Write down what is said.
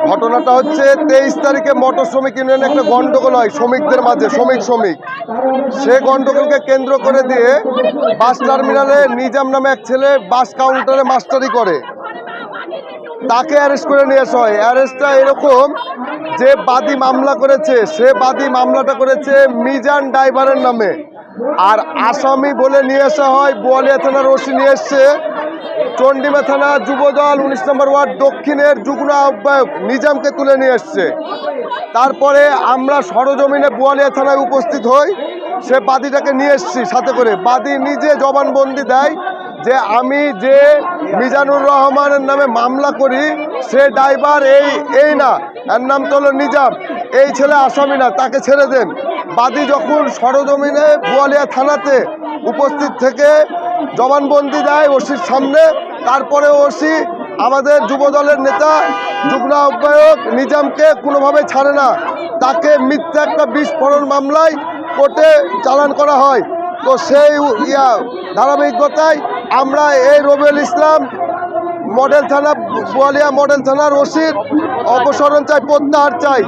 ঘটনাটা হচ্ছে 23 তারিখে মোটর শ্রমিক ইউনিয়নে একটা গন্ডগোল হয় শ্রমিকদের মাঝে, শ্রমিক সে গন্ডগোলকে কেন্দ্র করে দিয়ে বাস টার্মিনালে নিজাম নামে এক ছেলে বাস কাউন্টারে মাস্টারি করে, তাকে অ্যারেস্ট করে নিয়ে আসা হয়। অ্যারেস্টটা এরকম যে বাদী মামলা করেছে, সে বাদী মামলাটা করেছে মিজান ড্রাইভারের নামে, আর আসামি বলে নিয়ে আসা হয় বোয়ালিয়া থানার ওসি নিয়ে এসছে চন্ডিমা থানা যুবদল 19 নম্বর ওয়ার্ড দক্ষিণের যুগ্ম আহ্বায়ক নিজামকে তুলে নিয়ে এসছে। তারপরে আমরা সরজমিনে বোয়ালিয়া থানায় উপস্থিত হই, সে বাদীটাকে নিয়ে এসছি সাথে করে। বাদী নিজে জবানবন্দি দেয় যে আমি যে মিজানুর রহমানের নামে মামলা করি সে ড্রাইভার এই না, এর নাম তো হলো নিজাম, এই ছেলে আসামি না, তাকে ছেড়ে দেন। বাদী যখন সরজমিনে বোয়ালিয়া থানাতে উপস্থিত থেকে জবানবন্দি দেয় ওসির সামনে, তারপরে ওসি আমাদের যুবদলের নেতা যুগ্ম আহ্বায়ক নিজামকে কোনোভাবে ছাড়ে না, তাকে মিথ্যা একটা বিস্ফোরণ মামলায় কোর্টে চালান করা হয়। তো সেই ধারাবাহিকতায় আমরা এই রবিউল ইসলাম মডেল থানা বোয়ালিয়া মডেল থানার ওসির অপসারণ চাই, প্রত্যাহার চাই।